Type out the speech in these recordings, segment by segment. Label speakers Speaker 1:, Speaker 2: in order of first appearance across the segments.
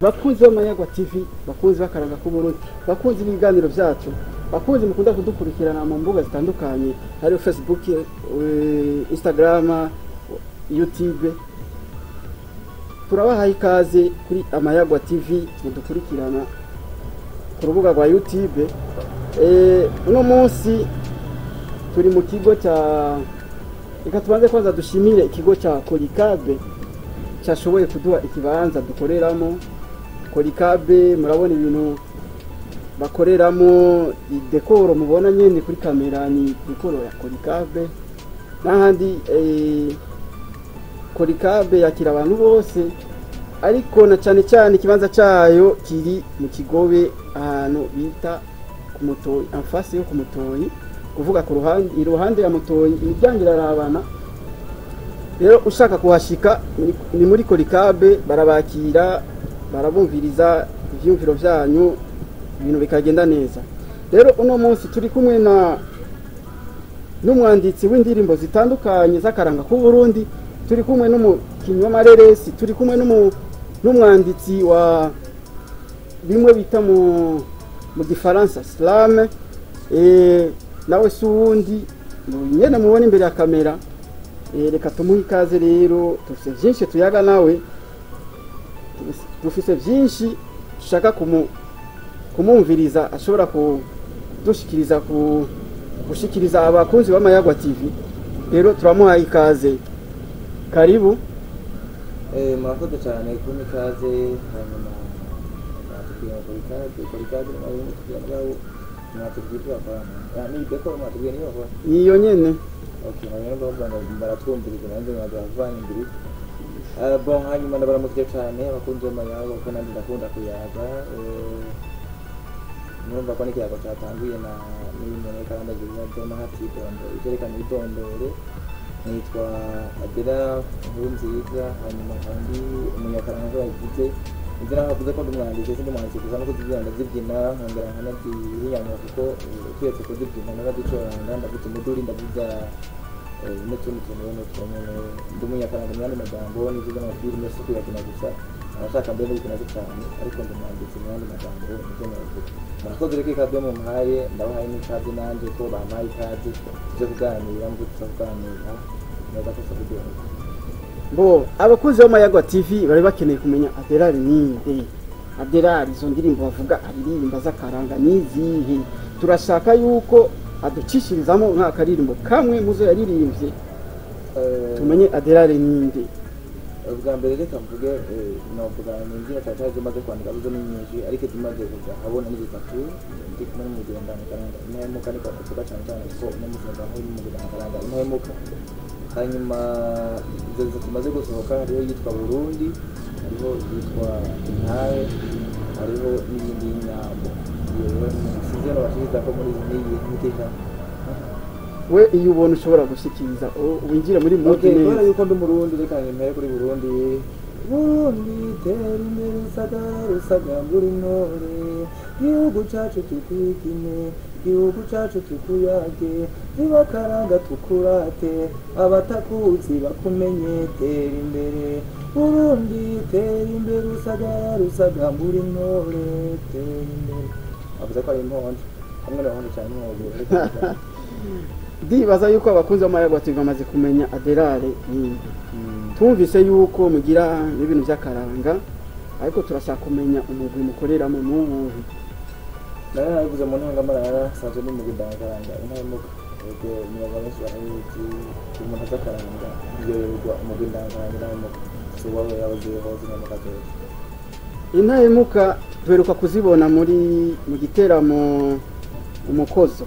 Speaker 1: Bakunzi b'Amayagwa TV, bakunzi b'akaranga k'Uburundi, bakunzi b'ibiganiro byacu, bakunzi mukunda kudukurikirana mu mbuga zitandukanye, hari Facebook, Instagram, YouTube. Turabahaye ikaze kuri Amayagwa TV mudukurikirana ku rubuga rwa YouTube. Uno munsi turi mu kigo cya tubanze kwanza dushimire ikigo cya Kolikabe cyashoboye kuduha ikibanza dukoreramo. Kolikabe murabona ibintu bakoreramo, idekoro mubona nyene kuri kamera ni dekoro ya Kolikabe. N'ahandi Kolikabe yakira abantu bose, ariko na cyane cyane ikibanza cyayo kiri mu Kigobe ahantu bita ku Mutoyi, amfasi yo ku Mutoyi, kuvuga ku iruhande ya Mutoyi imiryango irarabana. Rero ushaka kuhashika ni muri Kolikabe, barabakira barabumviriza ivyumviro vyanyu, ibintu bikagenda neza. Rero uno munsi turi kumwe n'umwanditsi w'indirimbo zitandukanye z'akaranga ku Burundi, turi kumwe n'umukinyi w'amareresi, turi kumwe n'umwanditsi wa bimwe bita mu gifaransa slam, nawe suwundi nyene mubona imbere ya kamera. Reka tumuhe ikaze rero, tufise vyinshi tuyaga nawe, dufise vyinshi dushaka kumumviriza, ashobora kudushikiriza gushikiriza abakunzi b'Amayagwa TV. Rero turamuhaye ikaze, karibu.
Speaker 2: Murakoze cyane kumpa ikaze. Hanyuma natubwira Kolikabe mwatubwira abana ni beko mwatubwira niyo bakora
Speaker 1: iyo nyene.
Speaker 2: Okay, hanyuma baratwumviriza nanjye nkagavanye imbere. Bon, hanyuma ndabaramukije cyane abakunzi b'Amayagwa, kuko nanjye ndakunda kuyaga. Numva ko n'ikiyago cyatanguye na n'ibintu kandi ndagirira hatidondo ikerekana idondore. Nitwa Adela Nkurunziza, hanyuma kandi umunyakaranga yagize inzira havuze ko ndumwanditse sindi mwanditse gusa no kuzibyina ndazibyina nkongera nkanabyiyanya, kuko twese kuzibyina naraducoranga ndavuze umuduri ndavuza n'utundi tuntu ndumuyakaranga mu yandi magambo n'izo z'amafilime si kuyakina gusa, abashaka mbere n'ubikina cyane, ariko ndumwanditse mu yandi magambo nizo navuga. Murakoze rero ikaze mumpaye, ndabahaye n'ikaze nanjye ko bampaye ikaze byo kuganira ngo tuzaganira neza ko tubigenda.
Speaker 1: Bo abakunzi b'Amayagwa TV bari bakeneye kumenya Adelari ninde, Adelari izo ndirimbo bavuga aririmba z'akaranga nizihe. Turashaka yuko aducishirizamo nk'akaririmbo kamwe muzo yaririmbye, tumenye Adelari ninde.
Speaker 2: Ubwa mbere reka mvuge novuga n'inzira cyane zimaze kwandika bizo nyinshi, ariko zimaze kuja habona n'izitatu ndi kumwe n'umugendana karanga ntahemuka, niko kuvuga cyane cyane ko n'umugendana aho n'umugendana karanga ntahemuka. Hanyuma izo zimaze gusohoka hariho yitwa Burundi, hariho yitwa Intahe, hariho n'iyindi Nyambo. Rero sizero bashyize ko muri iyi miteka
Speaker 1: we iyo ubona ushobora gushikiriza winjira muri mode neza.
Speaker 2: Kubera yuko ndi Murundi, reka nkemere kuri Burundi. Burundi tera imbere usagambura intore, gihugu cacu tukwigine, gihugu cacu tukuyage, zibakaranga tukurate, abatakuzi bakumenye. Tera imbere Burundi tera imbere usagambura intore, tera imbere. Avuze ko ari imponde hamwe n'abandi cyane nk'ubu.
Speaker 1: Ndibaza yuko abakunzi b'Amayagwa TV bamaze kumenya Adelari ninde. Tumvise yuko mugira ibintu by'akaranga, ariko turashaka kumenya umugwi mukoreramo n'ubuhe.
Speaker 2: Naravuze mu ntangamarara sanzwe ni mu gidangaranga intahemuka, ubwo umuyobozi w'abayobozi umuntu azakaranga yoyerwa mu gidangaranga intahemuka, subaho yabagiye hose n'amakaje.
Speaker 1: Intahemuka tweruka kuzibona mu giteramo umukozo.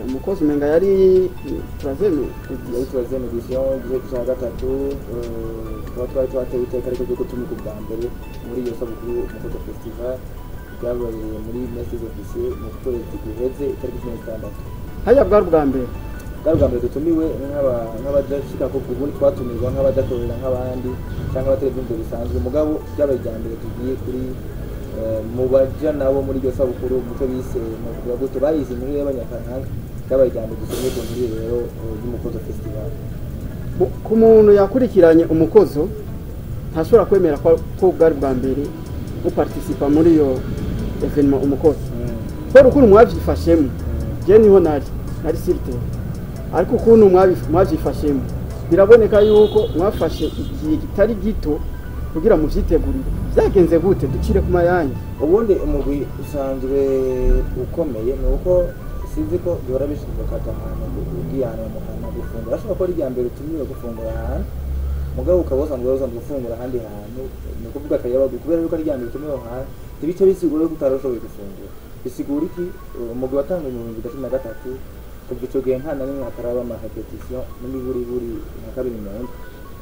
Speaker 1: Umukozi umenga yari turazeme
Speaker 2: edition igihe cya gatatu, twari twateye iteka ariko ryo gutumika ubwa mbere muri iyo sabukuru umukozo festival byabereye muri Messies officier mu kwezi guheze itariki 16.
Speaker 1: Haya bwa mbere
Speaker 2: dutumiwe nk'abajashika ko ubundi twatumirwa nk'abadakorera nk'abandi cyangwa abateleviziyo bisanzwe, mugabo byabaye ijya mbere tugiye kuri mu baja nabo muri iyo sabukuru muto bise mu gute bayize muri y'abanyakaranga, byabaye ijya mbere dutumiwe muri rero y'umukozo festival.
Speaker 1: Ku muntu yakurikiranye umukozo ntashobora kwemera ko bwari bwa mbere muparticipa muri iyo evenement umukozi kubera ukuntu mwavyifashemo je niho nari sirte ariko ukuntu mwavyifashemo biraboneka yuko mwafashe igihe kitari gito kugira muvyitegurire byagenze gute ducire ku mayange
Speaker 2: ubundi umugwi usanzwe ukomeye nuko sinzi ko bihora bishoboka ahantu ugiyana mu kanwa gufungura ashobora ko ari irya mbere utumiwe gufungura ahantu mugabo ukaba usanzwe gufungura ahandi hantu ni ukuvuga akayabagu kubera yuko ari irya mbere utumiwe ahantu ibice bisigura yuko utarashoboye gufungura bisigura iki umugwi watanguye mu 2013 kuva ico gihe nta na rimwe hataraba ama repetition n'imiburiburi nka kabiri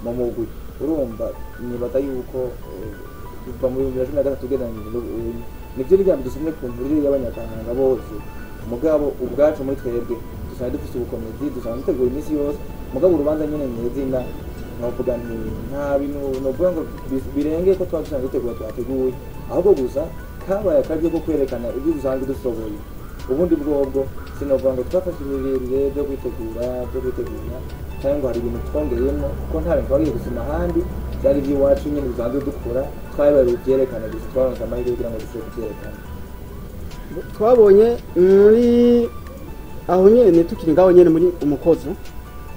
Speaker 2: mu mugwi urumva nibaza yuko kuva mu 2013 ugereranyije nivyo ni byambi dusomye ku mvurire y'abanyakanga bose mugabo ubwacu muri twebwe dusanzwe dufite ubukomezi dusanzwe dutegura iminsi yose mugabo urubanza nyene mwizina novuga nta bintu novuga ngo birenge ko twadusanzwe dutegura twateguye ahubwo gusa kabaye akaryo ko kwerekana ibyo dusanzwe dushoboye ubundi bwobwo sinovuga ngo twafashe ibirebire byo kwitegura cyangwa hari ibintu twongeyemo kuko nta bintu twagiye gusoma ahandi byari iby'iwacu nyine dusanzwe dukora twabaye byerekana gusa twaronse amahirwe kugira ngo dushobore kubyerekana
Speaker 1: twabonye muri aho nyene tukiri ngaho nyene muri umukozo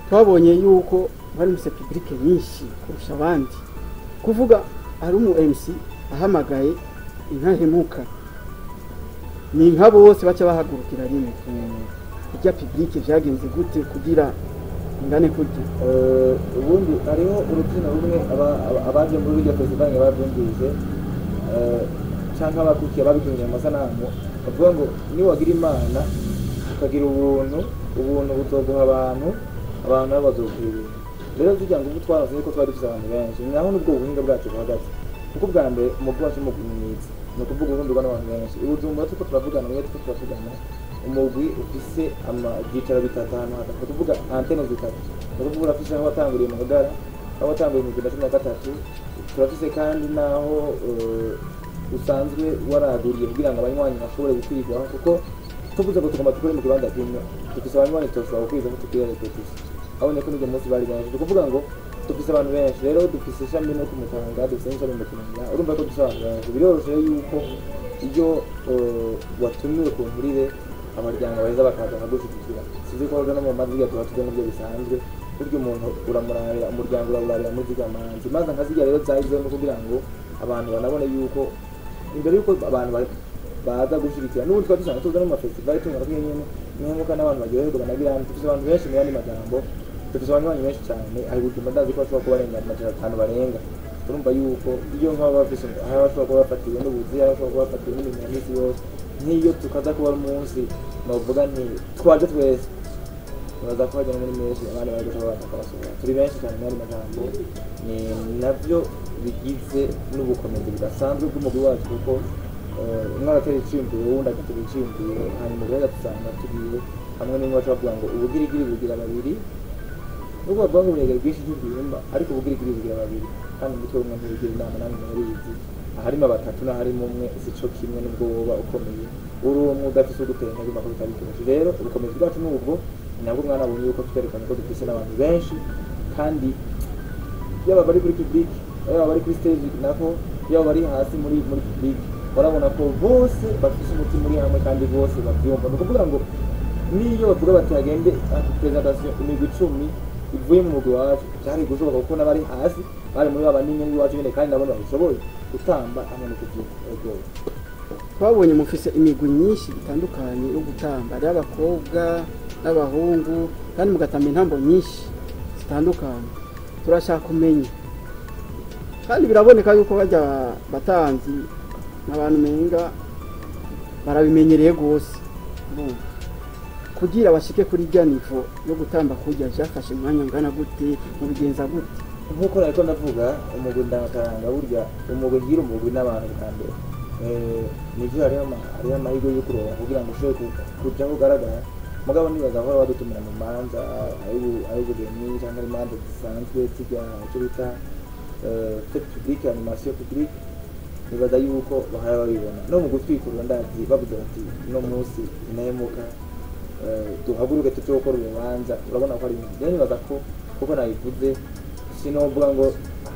Speaker 1: twabonye yuko bari muri public nyinshi kurusha abandi kuvuga ari umu MC ahamagaye inkahemuka ni nka bose baca bahagurukira rimwe kujya public vyagenze gute kugira ingane kujya
Speaker 2: ubundi hariho urukino rumwe abaje muri iryo festival bavyumvise canke abakukiye babitumye mu masanamu bavuga ngo ni wagira imana ukagira ubuntu buzoguha abantu nabo bazokwirira rero tugira ngo twaronse ko twari dufise abantu benshi naho nubwo ubuhinga bwacu buhagaze kuko bwa mbere umugwi wacu umugwi mwiza ni ukuvuga urundi n'abantu benshi ubujumba tuko turavugana mwe tuko turavugana umugwi ufise ibyicaro bitatu ahantu hatatu tuvuga antene zitatu ni ukuvuga urafise aho watanguriye mu Ngagara aho watanguriye mu 2013 turafise kandi naho usanzwe waraguriye kugira ngo abanywanyi bashobore gukwirwaho kuko tuvuze ko tugomba tukore mu kibanza kimwe dufise abanywanyi toshobora gukwiza ko tukira repetition abone ko n'uyu munsi bari benshi kuvuga ngo dufise abantu benshi rero dufise ishami no kumutanga dufise ishami mu Kinyinya urumva ko dufise abantu benshi biroroshye yuko iyo watumiwe ku mvurire amaryango baheza bakaza bagushyigikira sizi ko no mu maziga tuba n'ibyo bisanzwe buryo umuntu uramurabira umuryango urabura muri zigamanzi maze nkazijya rero zayizo no kugira ngo abantu banabone yuko imbere yuko abantu baza gushyigikira n'ubu twari dusanzwe tuza no mu festival tungana ko nyene n'inkuka n'abantu baryoherwa banagira dufise abantu benshi mu yandi magambo dufise abantu benshi cyane ari gutuma ndazi ko bashobora kuba barenga amajana 5 barenga urumva yuko iyo nk'aba bafise aho bashobora kuba bafatiwe n'ubuzi aho bashobora kuba bafatiwe n'ibintu byinshi yose n'iyo tukaza kuba umunsi novuga nti twaje twese baza kuhajya muri menshi abandi bari gushobora bakabasura turi benshi cyane muri magambo ni navyo bigize n'ubukomezi budasanzwe bw'umugwi wacu kuko umwana atari iciyumviro wundi agatera iciyumviro hanyuma rero dusanga tugiye hamwe n'imwe bavuga ngo ubugirigiri bugira babiri nubwo bavuga ngo uburegere bwinshi ntibwimba ariko ubugirigiri bugira babiri kandi umutwe umwe ntibigira inama namwe murizi aharimo batatu n'aharimo umwe sico kimwe n'ubwo woba ukomeye uri umwe udafise ugutera intege makuru bitari byinshi rero ubukomezi bwacu n'ubwo nabwo mwana abonye yuko twerekana ko dufise n'abantu benshi kandi yaba bari kuri public yaba bari kuri stage nako yaba bari hasi muri public barabona ko bose bafise umutima uri hamwe kandi bose bavyumva ni ukuvuga ngo niyo bavuga bati hagende presentation imigwi 10 ivuye mu mugwi wacu cyari gushoboka kuko n'abari hasi bari muri abanini wacu nyene kandi nabone babishoboye gutamba hamwe no kuvyumva
Speaker 1: twabonye mufise imigwi myinshi itandukanye yo gutamba ari abakobwa n'abahungu kandi mugatamba intambo nyinshi zitandukanye turashaka kumenya kandi biraboneka yuko bajya batanzi n'abantu menga barabimenyereye gose kugira bashike kuri rya nivo yo gutamba kujya cyafashe umwanya ngana gute mu bigenza gute
Speaker 2: nkuko nariko ndavuga umugwi ndakaranga burya umugwi ngira umugwi n'abantu kambere nivyo hariho amahirwe yo kuroba kugira ngo ushobore kuja kugaragara mugabo nibaza aho badutumira mu manza ay'ubugeni cyangwa imanza zisanzwe zijya icyo bita fete publique animation publique nibaza yuko bahora babibona no mu gutwikurura ndazi bavuze bati no munsi inahemuka tuhaguruke tujye gukora urubanza urabona ko ari ibintu rero nibaza ko kuko nabivuze sinovuga ngo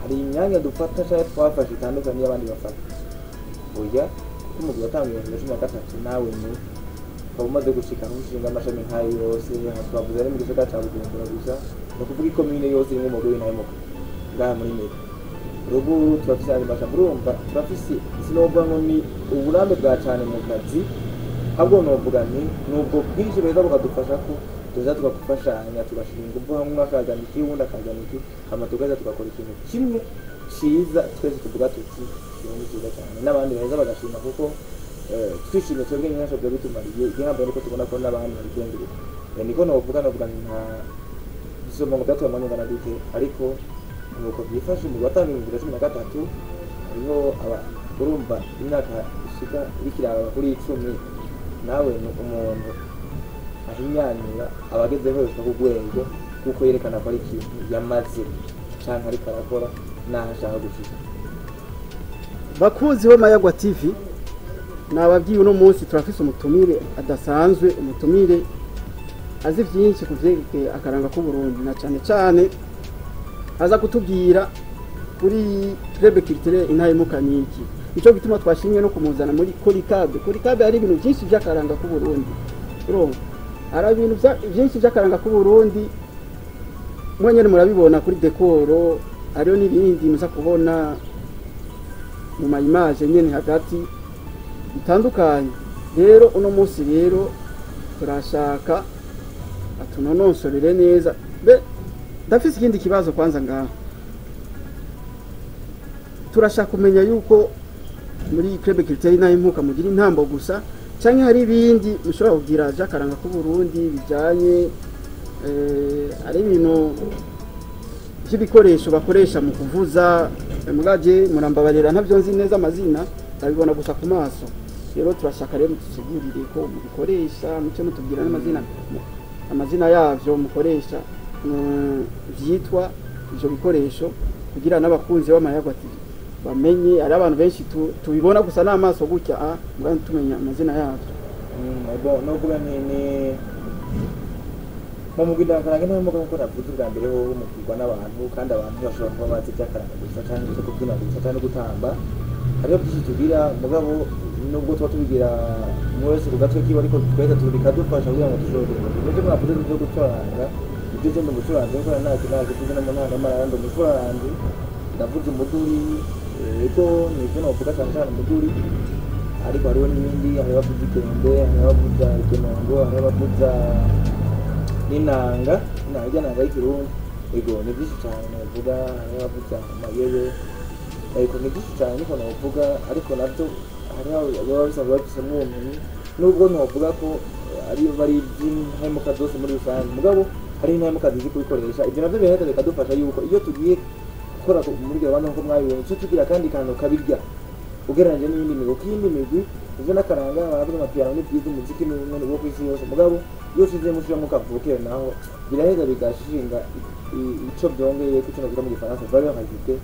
Speaker 2: hari imyanya dufata cyangwa twafashe itandukanye y'abandi bafata oya kuko umugwi watangiye mu 2013 nawe ni ukaba umaze gushika aho ushinga amashami nk'ayo yose twavuze ari mu gisagara ca Bujumbura gusa ni ukuvuga ikomine yose irimo umugwi w'intahemuka ngaha muri Meta ruguru turafise andi mashami urumva turafise sinovuga ngo ni uburambe bwa cane mu kazi ahubwo novuga ni nubwo bwinshi beza bukadufasha ko tuza tugafashanya tugashira ingufu hamwe akazana iki wundi akazana iki hama tugaza tugakora ikintu kimwe ciza twese tuvuga tuti ikintu ciza cyane n'abandi beza bagashima kuko twishimye twebwe nyinshi byo bitumariye igihamba ariko tubona ko n'abandi babigenderera niko novuga nta isomo ngo byatwamanye ngana dute ariko nuko byifashe mu batanga 2013 hariho urumva imyaka ishika bikiraba kuri 10 nawe ni umuntu ahinyanyura abagezeho yose ku rwego kuko yerekana ko ari ikintu yamaze canke ariko arakora n'ashaka gushika
Speaker 1: bakuzi bo Mayagwa TV nababwiye uno munsi turafise umutumire adasanzwe umutumire azi byinshi kuvyerekeye akaranga ku Burundi na cyane cyane aza kutubwira kuri Club Culturel Intahemuka niki ico gituma twashimye no kumuzana muri Kolikabe ari ibintu byinshi by'akaranga ku Burundi urumva ara ibintu byinshi by'akaranga ku Burundi mwenyene murabibona kuri dekoro ariyo n'ibindi muza kubona mu image nyene hagati bitandukanye rero uno munsi rero turashaka atunonosorere neza ndafise ikindi kibazo kwanza ngaho turashaka kumenya yuko muri Club Culturel Intahemuka mugira intambo gusa canke hari ibindi mushobora kugira by'akaranga ku Burundi bijanye ari ibintu by'ibikoresho bakoresha mu kuvuza mugaje murambabarira ntavyo nzi neza amazina ndabibona gusa ku maso rero turashaka rero tusigurire ko mubikoresha muce mutubwira amazina yavyo mukoresha vyitwa ivyo bikoresho kugira n'abakunzi b'Amayagwa TV bamenye ari abantu benshi tubibona gusa n'amaso gutya mugani tumenya amazina yavyo
Speaker 2: bon novuga ni mu mugida karanga n'umuga ko navuze bwa mbere ho mukirwa n'abantu kandi abantu bashobora kuba bazi byakaranga gusa cyane cyo kubyina gusa cyane gutamba hariyo byinshi tugira mugabo nubwo tuba tubigira mwese ku gatwe kiba ariko twese tubikadufasha kugira ngo dushobore ibyo mwavuze byo gucuranga ibyo cyo mu gucuranga ko nta kivuze no mu ntanga marando mu gucuranga ndavuze umuduri ego nibyo novuga cyane umuduri ariko hariho n'ibindi hariho abavuza ikembe hariho abavuza ikenongo hariho abavuza n'inanga y'ikirundi ego ni byinshi cyane navuga hariho abavuza amayebe ariko ni byinshi cyane niko navuga ariko nabyo hariho ababa bisanzwe bafisemo ubumenyi nubwo ntuvuga ko ari bari by'intahemuka zose muri rusange mugabo hari intahemuka zizi kubikoresha ibyo nabyo birahita bikadufasha yuko iyo tugiye gukora muri gahunda nk'uko mwabibonye icyo tugira kandi kantu kabirya ugereranyije n'iyindi migwi k'iyindi migwi ivyo n'akaranga baravuga amapiyano ni byiza umuziki n'ubundi bwo kw'isi yose mugabo iyo ushize mushiramo kavukire naho biraheza bigashinga ico byongeye kuco navuga mu gifaransa valeur ajoutée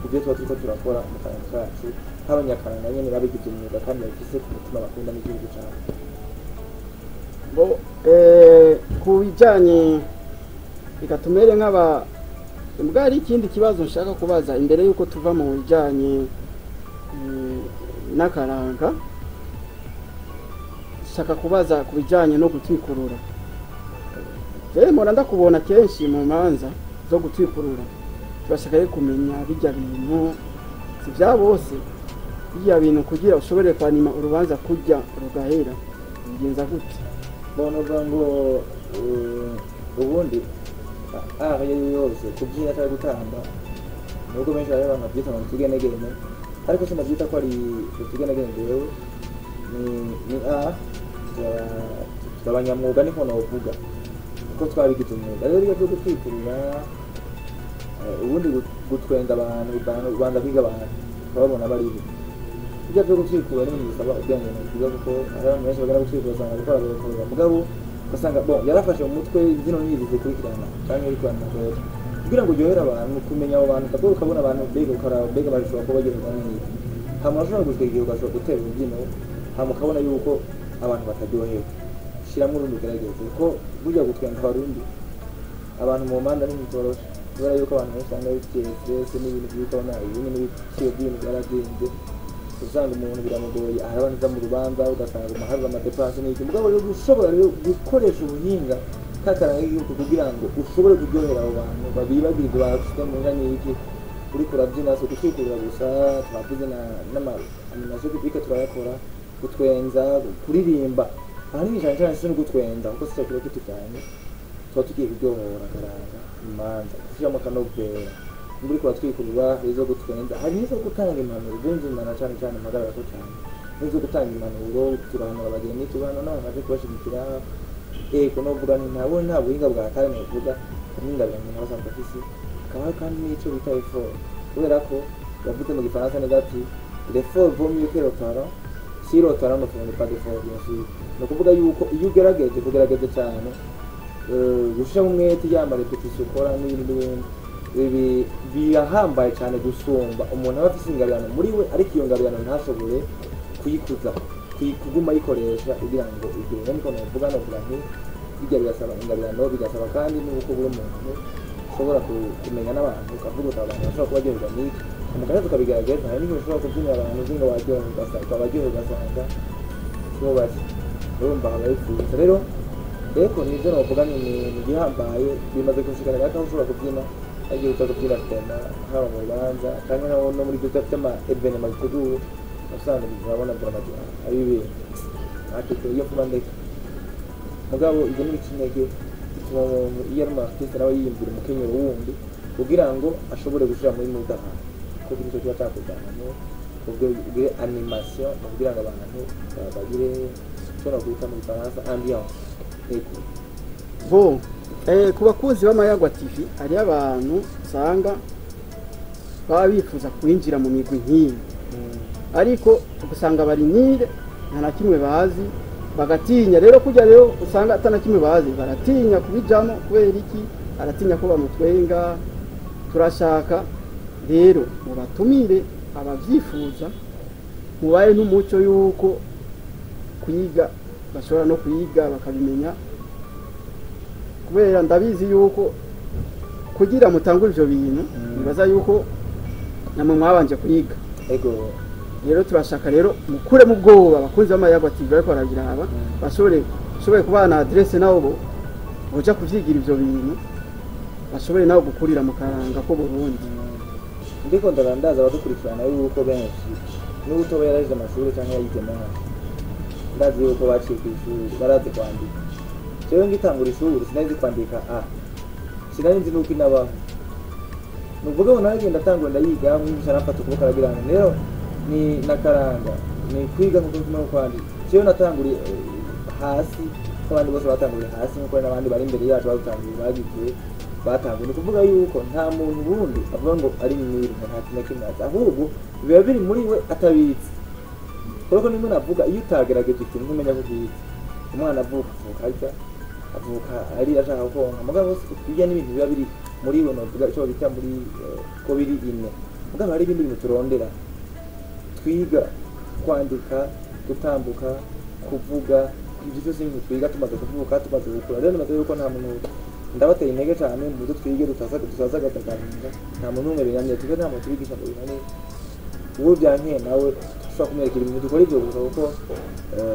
Speaker 2: ku byo tuba turiko turakora mu karanga kacu nk'abanyakaranga nyene babigize umwuga kandi babifise ku mutima bakunda n'igihugu cabo
Speaker 1: ku bijanye bikatumere nk'aba mbwa hari ikindi kibazo nshaka kubaza imbere yuko tuva mu bijanye n'akaranga shaka kubaza ku bijanye no gutwikurura mpora ndakubona kenshi mu manza zo gutwikurura turashaka kumenya bijya bintu si bya bose bijya bintu kugira ushobore kwanima urubanza kujya rugahera bigenza gute
Speaker 2: bona ngo ubundi yose kubyina cyangwa gutamba nubwo benshi ari abantu babyita ngo tugenegene ariko sinabyita ko ari tugenegene rero ni abanyamwuga niko navuga kuko twabigize umwuga rero iyo byo kwikurura ubundi gutwenga abantu ubanza kwiga abantu babona bari ibyo byo gutwikura n'ibintu bisaba ubwenge bwiza kuko hari abantu benshi bagana gutwikura usanga gukora bagakorera mugabo ugasanga yarafashe mu mutwe zino n'izi zikurikirana cyangwa ibikorana rero kugira ngo uryohere abantu kumenya abo bantu ukabona ukabona abantu mbega bashobora kuba bagirwa n'iyi hama urashobora gutwika igihe ugashobora gutera urubyino hama ukabona yuko abantu bataryohewe shyiramo urundi ugerageze kuko burya gutwenga abarundi abantu mu mpande ari ntitoroshe kubera yuko abantu benshi usanga bifitiye stress n'ibintu by'ibikona ibintu n'ibiciro by'ibintu byaragenze usanga umuntu biramugoye arabanza mu rubanza ugasanga umuhaza amadepanse n'iki mugabo rero ushobora gukoresha ubuhinga kakaranga y'igihugu kugira ngo ushobore kuryohera abo bantu babibagirwa bafite mu ngani y'iki uri kurabyina so kutwikurira gusa twavuze n'amanimasiyo publike turayakora gutwenza kuririmba ahanini cyane cyane si no gutwenza kuko si cyo kitu cyane tuba tugiye kuryohora akaranga imanza gushyiramo akanovera muri kuba twikurura izo gutwenza hari n'izo gutanga impanuro byumvikana cyane cyane mpagarara ko cyane n'izo gutanga impanuro turahanura abageni tubana n'abantu baje kubashyigikira kunovuga nta buhinga bwa kare novuga n'ingabire umuntu aba asanzwe afise hakaba kandi n'icyo bita effort kubera ko bavuze mu gifaransa neza ati l'effort vaut mieux que le talent si le talent ne fournit pas d'effort bien sûr ni ukuvuga yuko iyo ugerageje kugerageza cyane gushyiramo umwete yama repetition ukora n'ibindi n'ibindi birahambaye cyane gusumba umuntu aba afise ingabirano muri we ariko iyo ngabirano ntashobore kuyikuza kuguma ayikoresha kugira ngo igire niko navuga novuga nti bijya birasaba ingabirano bigasaba kandi n'uko buri muntu ushobora kumenya n'abantu ukavuga uti abantu bashobora kuba baryoherwa n'iki umugani tukabigaragaza hari n'igihe ushobora kubyinira abantu uzinga ukabaryoherwa ugasanga sibo bari urumva abayifuza rero nibyo navuga ni igihambaye bimaze kunshikanira ko ushobora kubyina agiye uza kubyina tema haba mu rubanza cyangwa no muri byo by'ama evenema biteguwe usanga urabona dramatique ari ibintu ati iyo kuba ndeke mugabo ibyo ni ikinege bituma iyo ari artiste nawe yiyumvira umukenyero wundi kugira ngo ashobore gushira muri mudaha kuko icyo kiba cyakuzanamo ubwo animation kugira ngo abantu bagire cyo kwita mu Faransa ambiance
Speaker 1: bon ku bakunzi b'Amayagwa TV hari abantu usanga baba bifuza kwinjira mu migwi nk'iyi ariko ugasanga bari nire nta na kimwe bazi bagatinya rero kujya rero usanga atana kimwe bazi baratinya kubijamo kubera iki aratinya ko bamutwenga turashaka rero mubatumire abavyifuza mubaye n'umuco yuko kuyiga bashobora no kuyiga bakabimenya kubera ndabizi yuko kugira mutangura ivyo bintu bibaza yuko namwe mwabanje kuyiga
Speaker 2: ego
Speaker 1: rero turashaka rero mukure mu bwoba abakunzi b'Amayagwa TV bariko baragira aba bashobore kubana adresse nabo boja kuvyigira ivyo bintu bashobore nabo gukurira mu karanga ko Burundi
Speaker 2: ndiko ndarandaza abadukurikirana yuko benshi n'ubuto yaraje amashuri cyangwa yayize naho ndazi yuko baciye ku ishuri barazi kwandika rero ngitangura ishuri sinazi kwandika sinari nzi nuko inabaho nuvuga ngo naragenda atangura ndayiga mwigisha nafata ukuboko arabirana rero ni nakaranga ni kwiga no kwandika cyo natanguriye hasi abandi bose batanguriye hasi nkuko n'abandi bari imbere yacu batanguriye bagiye batanguye ni kuvuga yuko nta muntu bundi avuga ngo ari mwiri nta kintu kimwe ahubwo biba biri muri we atabitse kuko nimwe navuga iyo utagerageje ikintu ntumenya ko kiyitse umwana avuka ari ashaka konka mugabo bijya n'ibintu biba biri muri we navuga icyo bita muri ko biri ine mugabo hari ibindi bintu turondera twiga kwandika gutambuka kuvuga ibyo byose ni twiga tumaze kuvuga tumaze gukura rero nazo yuko nta muntu ndabateye intege cyane mu byo twige tutaza gatagarinda nta muntu umwe biramye tuve nta muntu bigisha ngo binane ubu byanke nawe ushobora kumwereka ibintu dukora ibyo gusa kuko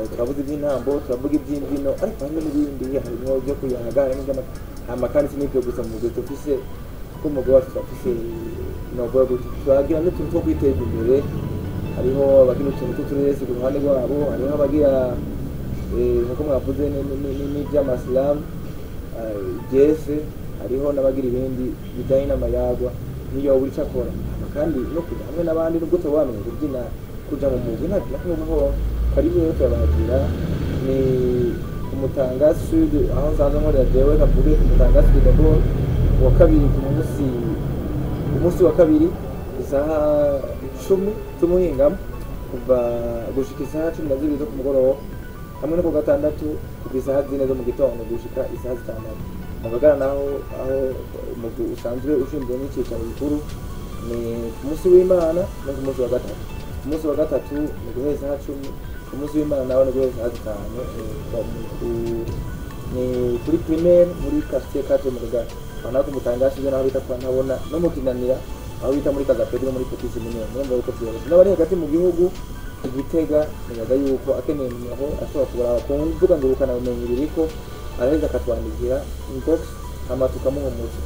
Speaker 2: turavuze iby'intambo turavuga iby'imbyino ariko hamwe n'ibindi harimo byo kuyaga harimo amakandi n'ibyo gusa mu byo tufise ko umugabo wacu tufise nobwo turagira n'utuntu two kwiteza imbere hariho abagira utuntu tw'uturesi ku ruhande rwabo hariho abagira nkuko mwavuze n'iby'amasilamu jese hariho n'abagira ibindi bijyanye n'amayagwa niyo buri cyakora kandi no kujya hamwe n'abandi nubwo tubamenye kubyina kuja mu mugi nta kumwe kari rero turabagira ni kumutanga sud aho nsanzwe nkorera jewe kavuge kumutanga sud d'abord wa kabiri ku munsi wa kabiri isaha 10 z'umuhingamo kuva gushika isaha 12 zo ku mugoroba hamwe no ku gatandatu kuva isaha 4 zo mu gitondo gushika isaha 6 mugagara naho aho umugwi usanzwe ushinzwe n'icicaro gikuru ni ku munsi w'Imana no ku munsi wa gatatu ku munsi wa gatatu ni guhera isaha 10 ku munsi w'Imana naho ni guhera isaha 5 ni kuri primaire muri quartier 4 mu Rugara aho kumutangashije naho bita kwa ntabona no mu Kinanira aho bita muri Kagapedro muri Petit Seminaire n'umva uko byose n'abari hagati mu gihugu igitega nibaza yuko akeneye aho ashobora kuraba ku mbuga ngurukanabumenyi biriko araheza akatwandikira inbox hama tukamuhumutsa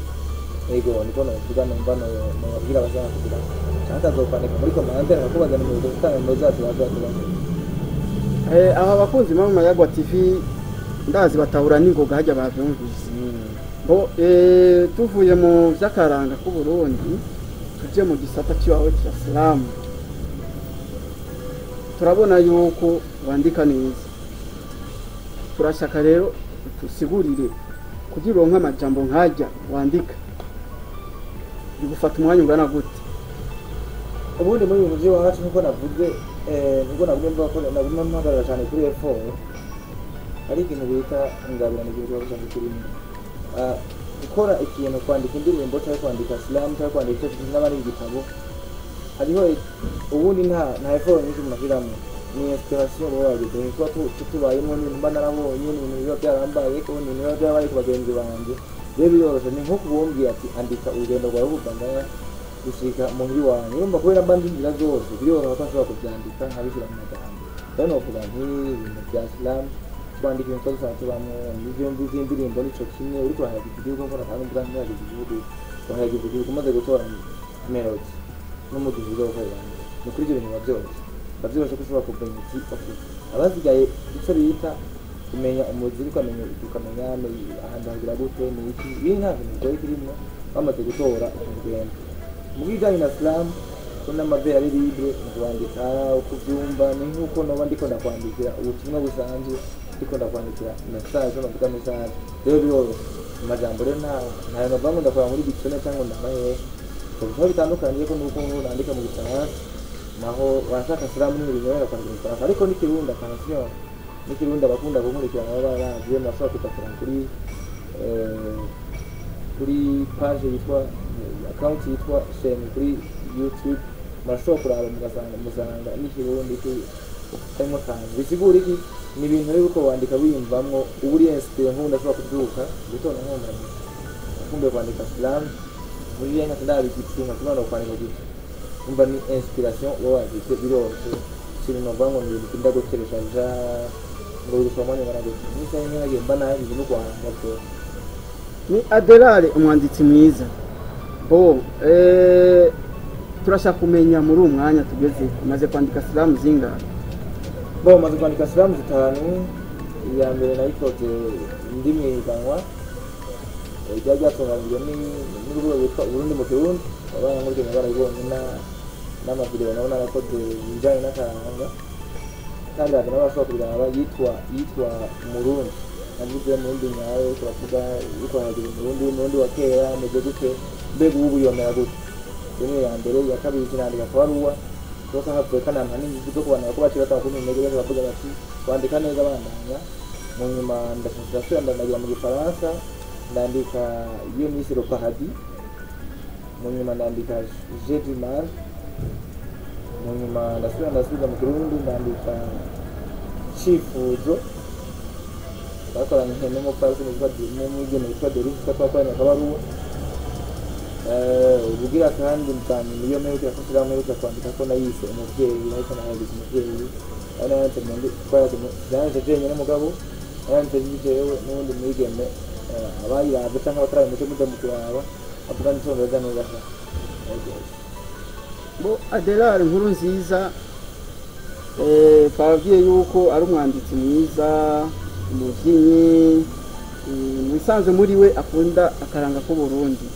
Speaker 2: ego niko novuga numva nobabwira abashaka kugira cyangwa azokwandika muri komande akakubaza nimero zitanga nimero zacu bazatubaza
Speaker 1: aba bakunzi mama Mayagwa TV ndazi batahura n'ingoga hajya bavyumvise bo tuvuye mu vyakaranga ku Burundi tuje mu gisata cyawe cya Islam turabona yuko wandika neza turashaka rero tusigurire kugira uronka amajambo nkajya wandika bigufata umwanya ungana gute
Speaker 2: ubundi muri ibintu by'iwacu nkuko navuze nubwo nagomba ko nagomba mpagarara cyane kuri F4 hari ikintu bita ingabirano y'ibyo cyangwa kuri gukora ikintu kwandika indirimbo cyangwa kwandika slam cyangwa kwandika n'abandi igitabo hariho ubundi nta F4 nyinshi mu mashirahamwe ni inspiration wagize ko tubayemo ni mba narabonye ni ibintu byarambaye ko ni ibintu byabaye ku bagenzi banjye rero yoroje ni nko kubumbye ati andika urugendo rwawe rubandanya gushika mu ngi wanyu urumva kubera mba ndinjira zose biroroha ko ashobora kubyandika nkabishyira mu magambo rero novuga nk'ibintu bya Islam kwandika ibintu byose bamwe n'ibyo ndirimbo nico kimwe uri kwahagiza igihugu ko natanga mbwa nyagize igihugu kwahagiza igihugu maze gutora melody n'umuduzi zo kwa yanjye no kuri ibyo bintu byose bavyose ko ushobora kumenya iki abazigaye icyo bita kumenya umuziki ukamenya ahantu hagira gute ni iki biri nta bintu byo kirimo bamaze gutora urugendo mu bijyanye na Islam ko n'amabere ari libre mu kwandika uko byumva ni nk'uko noba ndiko ndakwandikira ubutumwa busanzwe ndiko ndakwandikira message no kuvuga message rero biroroshye amajambo rero nta nova ngo ndakora muri dictionary cyangwa ndamaye kuko bitandukanye ko nuko nandika mu gifaransa naho washaka Islam ni ibintu rero kwandika mu gifaransa ariko n'ikirundi attention n'ikirundi abakunda gukurikirana baba baravye mashaka kutakora kuri page yitwa account yitwa chaîne kuri YouTube mashobora kuraba mugasanga n'ikirundi cyangwa kandi bisigura iki ni ibintu rero uko wandika wiyumvamwo uburi inspire nk'undi ashobora kubyuka gutona nk'umuntu akumbuye kwandika Islam muri yanga ndari gitsinga kubana kwandika gito umva ni inspiration wawandike birose kintu novango ni ibintu kinda guteresha ja ngo urusomanye baragote nisa nyage mbana ibintu no kwandika
Speaker 1: ni Adelare umwanditsi mwiza bo turashaka kumenya muri umwanya tugeze maze kwandika Islam zinga
Speaker 2: bo maze kwandika Islam zitanu iya mbere nayikoze ndimi kanwa byatunganijwe n'urubuga rwitwa Burundi mu Kirundi abana muri Kenya barayibonye n'amavideo nabona nakoze bijyanye n'akaranga kandi hari n'abashobora kuraba yitwa Murundi navuze mu ndi nyawe turavuga yuko hagira Murundi wa kera meze gute mbega ubu yomera gute rimwe ya mbere ya kabiri kinandika kwa ruwa kuko havuye kana nani zo kubana ko bacira takume intege bavuga bati kwandika neza bandanya mu nyuma ndashaka ndagira mu Gifaransa ndandika iyo misiro pahadi mu nyuma ndandika jedimar mu nyuma ndasubiza mu Kirundi ndandika chifuzo bakoranye n'umupadiri n'umwigeme witwa Doris twakoranye akabaruwa ubugira kandi mutanye niyo mperuka yafashira mperuka kwandika ko nayise umuvyeyi ariko nahagize umuvyeyi ana yantemende kwaje naje jenye n'umugabo yanze yijewe n'undi mwigeme abayiraga cyangwa abataraye mucyo muda mu kuraba avuga n'icyongereza neza
Speaker 1: bo Adelare nkuru nziza twabwiye yuko ari umwanditsi mwiza umuvyinnyi mwisanze muri we akunda akaranga ko Burundi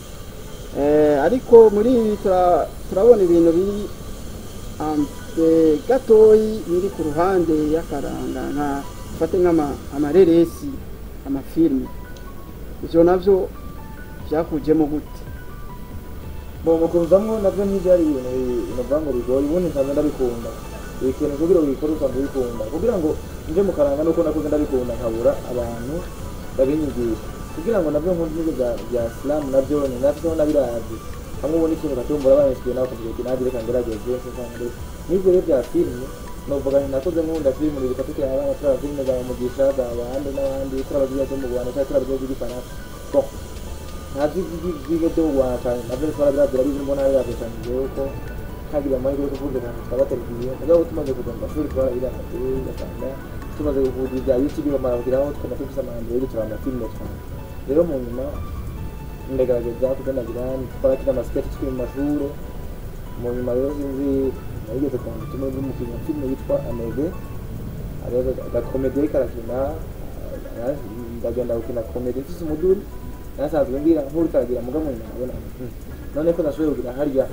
Speaker 1: ariko muri ibi turabona ibintu biri gatoyi biri ku ruhande y'akaranga nka fate nk'amareresi amafilme ivyo navyo vyakujemo gute
Speaker 2: bo mukunzamwo navyo ntivyari ibintu binovango bigoye ubundi nsanzwe ndabikunda ikintu kugira ngo ubikore usanzwe ubikunda kugira ngo nje mu karanga nuko nakuze ndabikunda nkabura abantu babinyigisha kugira ngo navyo nk'ibyo bya Islam navyo ni navyo nabirazi hamwe ubundi ikintu katumbura abaneshwe nawe kugira ati naje reka ngerageze nsanga n'ibyo rero bya filime novuga ni nakoze nkunda filime uri gufata abana twa filime za mugisha za abandi n'abandi turabagiye cyo mu Rwanda cyangwa turabagiye muri Faransa bon ntazi byo Rwanda navyo twarabirazira bizi mbona ari yabesanije uko ntagira amahirwe yo kuvuga abantu twabateruye mugabo tumaze kuja mu mashuri twarabira amakuru ugasanga tumaze kuvuga ibya YouTube bamarabwiraho tukaba dufise amahambere turaba amafilime cyane rero mu nyuma ndagerageza kugenagira twarakina amasiketi turi mu mashuri mu nyuma rero sinzi nageze ku muntu tumwe n'umukinnyi wa filime yitwa Amede agakomedi karakina ndagenda gukina komedi mfise umuduri nasanzwe mbwira nk'uri karagira muga mu nyuma abona none ko nashoboye kugira harya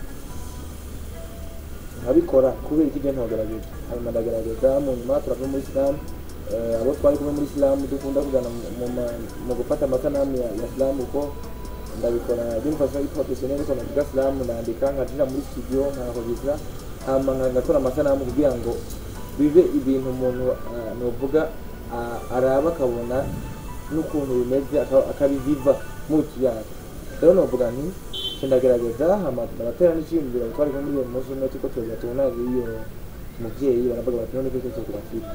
Speaker 2: nkabikora kubera iki je ntogerageza hanyuma ndagerageza mu nyuma turava muri Islam abo twari kumwe muri Islam dukunda kujana mu gufata amasanamu ya Islam uko ndabikora d'une façon professionnelle ko navuga Islam nandika nkajira muri studio nkakoresha hama ngakora amasanamu kugira ngo bibe ibintu umuntu novuga araba akabona n'ukuntu bimeze akabiviva mutu yako rero novuga nti ndagerageza hama ndabatera n'ikiyumviro twari kumwe muri uwo munsi umwe tuko tubona iyo muvyeyi baravuga bati none kiko cyo kurafita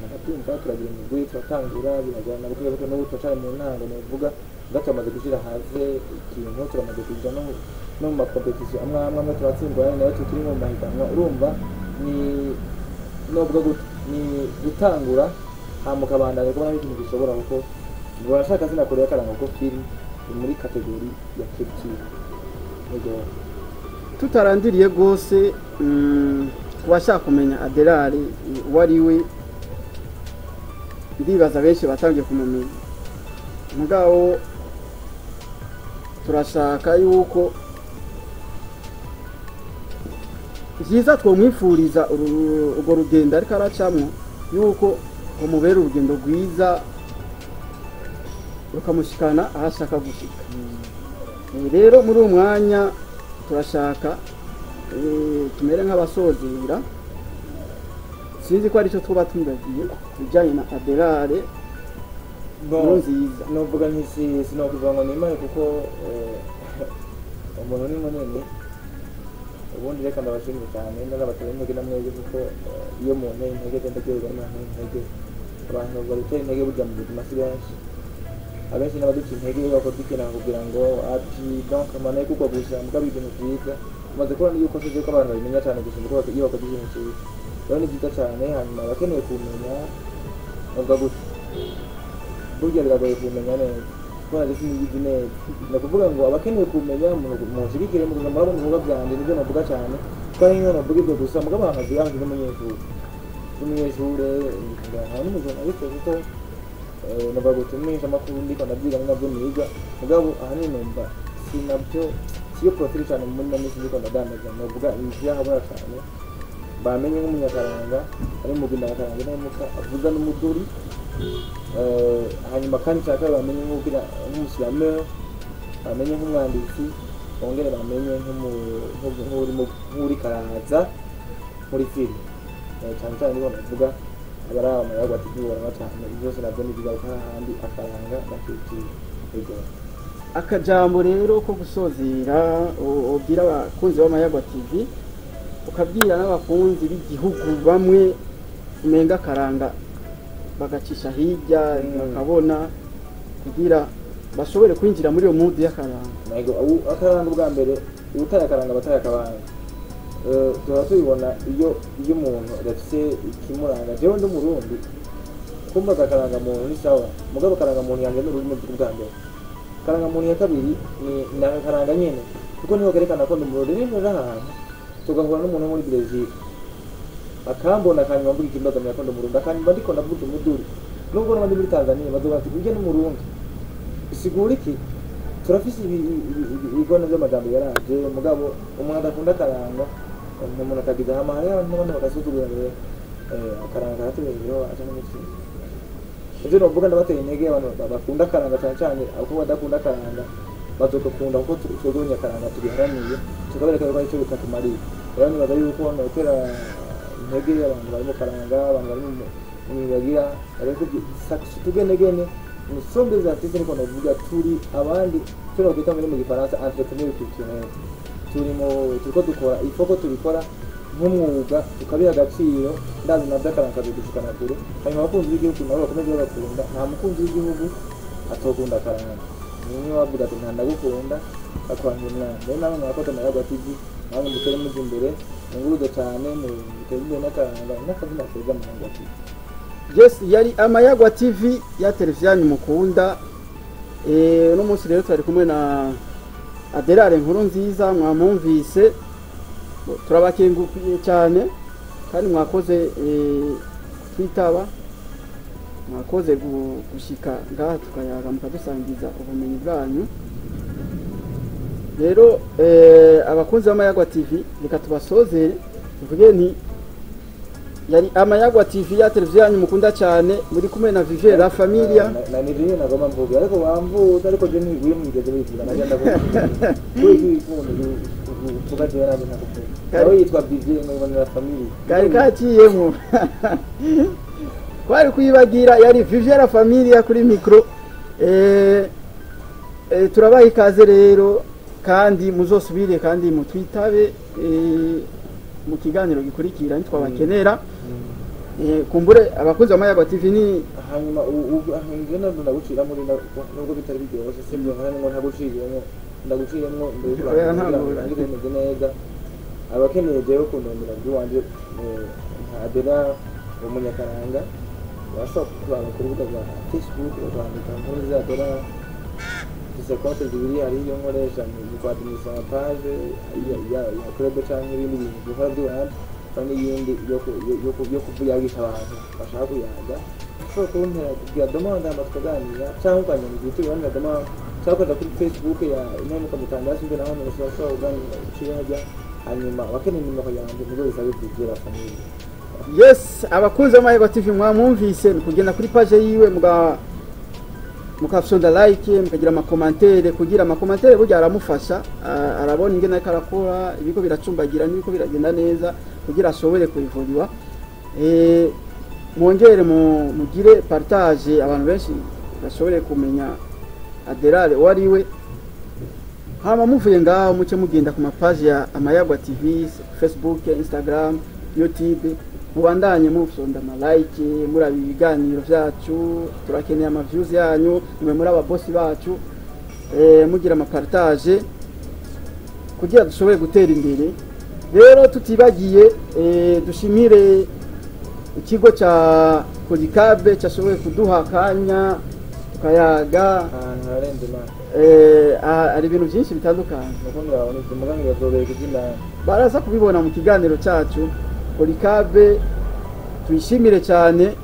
Speaker 2: ndatumva turagira umugwi turatangura biragorana kuko n'ubu turacari mu ntango novuga gatamaze gushira hanze ikintu turamaze kuja no mu makompetisiyo amwe turatsindwa nayo tukiri mu mahiganwa urumva ni novuga ni gutangura hamukabandanya kubona ikintu gishobora kuko barashaka zina korea karanga ko film muri kategori ya culture ego
Speaker 1: tutarandiriye gose washaka kumenya Adelari wariwe ndibaza benshi batangiye kumumenya mugabo turashaka yuko vyiza twomwifuriza urwo rugendo ariko aracamwo yuko umubera urugendo rwiza rukamushikana ahashaka gushika rero muri uwo mwanya turashaka tumere nk'abasozera sinzi ko aricyo twaba twibagiye bijyanye na Adelare nziza
Speaker 2: novuga nti sinokuvuga ngo nimare kuko umuntu ni munini ubundi reka ndabashimira cyane n'abatari intege namwebwe kuko iyo muntu intege tendekerwa n'intege abantu barutera intege burya mu buzima si benshi abenshi n'abaduca intege bakodukina kugira ngo ati donc amane kuko gusa mugabe ibintu byiza maze kubona yuko sije ko abantu babimenya cyane gusa kuko iyo bakoze ibintu cyiza rero ni byiza cyane hanyuma bakeneye kumenya bavuga gutya burya biragoye kumenya neza kubera ko sinzi neza ndakuvuga ngo abakeneye kumenya mu shirikire mu kugamba abo muvuga byanje nibyo navuga cyane kandi iyo navuga ibyo gusa mugabo hamaze yanjye n'umunyeshure nta n'umujournaliste kuko navuga gutumisha amakuru ndiko ndabyiga nabyo niga mugabo ahanini numva sinabyo siyo profile cyane muri minsi ndiko ndadandaza navuga ibyahabura cyane bamenye nk'umunyakaranga ari mu bintu akaranga n'umuka avuga n'umuduri hanyuma kandi cyaka bamenye nk'umusilamu bamenye nk'umwanditsi bongere bamenye nk'uri karaza muri film cyane cyane nibo bavuga abaraho amayago atugora cyane byose nabyo nibigaruka handi akaranga bakitiye
Speaker 1: akajambo rero ko gusozera ubwira abakunzi b'Amayago TV ukabwira n'abakunzi b'igihugu bamwe umenga karanga bagacisha hirya bakabona kugira bashobore kwinjira muri iyo mood y'akaranga
Speaker 2: nego akaranga ubwa mbere ubutaya karanga bataya kabanga tuba tubibona iyo umuntu adafise ikimuranga jewe ndi umurundi kumva akaranga muntu ni sawa mugabo karanga muntu yanjye n'ururimi bwa mbere karanga muntu ya kabiri ni akaranga nyene kuko niho kerekana ko ndi umurundi rero ahantu tugahura n'umuntu muri Brazil akambona kanyuma mvuga ikimbaza mu yakondo murundi akanyuma ndiko ndavuga umuduri nubwo n'abandi muri Tanzania bazoba ati uje n'umurundi isigura iki turafise ibigona by'amajambo yaraje mugabo umuntu adakunda karanga umuntu akagiza amahari n'abandi bakasuzugura rero akaranga hatubereho aje n'iki ivyo novuga ndabateye intege abantu bakunda karanga cyane cyane abo badakunda karanga bazokunda kuko tugonya karanga tubiharaniye tukabereka ko icyo bitatumariye rero nibaza yuko notera intege abantu barimo karanga abantu barimo bagira ariko tugenegene musombe za tisi niko navuga turi abandi turi kwita muri mu gifaransa entrepreneur culturel turiko dukora ifoko tubikora nk'umwuga tukabiha agaciro ndazi na byakaranga bigushikana kure hanyuma abakunzi b'igihugu nabo bakomeje bakunda nta mukunzi w'igihugu atokunda karanga niyo wavuga ati ndagukunda akwanga umwana rero nawe mwakoze Amayago TV namwe mutere muzi imbere munguruze cyane muteze imbere n'akaranga n'akazina keza Amayagwa TV.
Speaker 1: Yes, yari Amayagwa TV ya televiziyo yanyu mukunda. Uno munsi rero twari kumwe na Adelare Nkurunziza, mwamumvise, turabakengukiye cyane kandi mwakoze twitaba, mwakoze gushika ngaha tukayaga mukadusangiza ubumenyi bwanyu. Rero abakunzi b'Amayagwa TV reka tubasozere tuvuge nti yari Amayagwa TV ya televiziyo yanyu mukunda cyane, muri kumwe na Vivien La Familia
Speaker 2: na niriye nagoma mvuga ariko wamvuza ariko je ntiguye mugeze bivuga nagenda ko kuri kuvuga je nabyo nakuvuga nawe yitwa Vivien La Familia
Speaker 1: kari kaciyemo kwari kuyibagira yari Vivien La Familia kuri micro. Turabaha ikaze rero kandi muzosubire kandi mutwitabe mu kiganiro gikurikira ntitwabakenera. Kumbure abakunzi b'Amayagwa TV ni
Speaker 2: hanyuma ngena ndagucira muri nubwo bitari biryoshe sibyo ngo ntaguciriyemo ndaguciriyemo ndabimeze neza abakeneye jewe kundondera by'uwanje Adela Umunyakaranga bashobora ku rubuga rwa Facebook bakandika muri za Adela konti zibiri hariyo nkoresha mu kwadimisha page ya club cyangwa ibindi bintu bikora by'uwanje kandi yindi yo kuvuyagisha abantu bashaka kuyaga so kuntera kugira demande amatuganira cyangwa kwanyana igiti wanda demande cyangwa kuri Facebook ya none kamutangaza imbere naho n'ushobora kuganira ikirajya hanyuma wakeneye nimero yanjye nizo bisabe Vivien La Familia.
Speaker 1: Yes, abakunzi b'Amayagwa TV mwamumvise kugenda kuri page yiwe mukafyonda like mukagira amakomantere kugira amakomantere burya aramufasha arabona ingene karakora ibiko biracumbagira n'ibiko biragenda neza kugira ashobore kwivuriwa. Mwongere mugire partage abantu benshi bashobore kumenya Adelare wariwe. Hama muvuye ngaho muce mugenda ku mapage ya Amayagwa TV, Facebook, Instagram, YouTube, mubandanye mufyonda like murabi ibiganiro byacu, turakeneye ama views yanyu, mwe muri ababosi bacu, mugira ama partage kugira dushobore gutera imbere. Rero tutibagiye dushimire ikigo ca Kolikabe cyashoboye kuduha kanya tukayaga ari ibintu byinshi bitandukanye baraza kubibona mu kiganiro cyacu. Kolikabe tuyishimire cyane,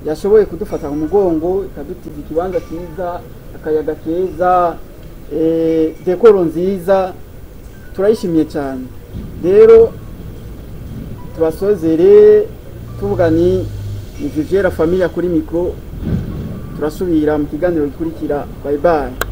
Speaker 1: yashoboye kudufata mu mugongo ikadutiza ikibanza cyiza, akayaga keza, dekoro nziza, turayishimiye cyane. Rero tubasozere tuvuga ni Vivien La Familia kuri micro, turasubira mu kiganiro gikurikira. Bye bye.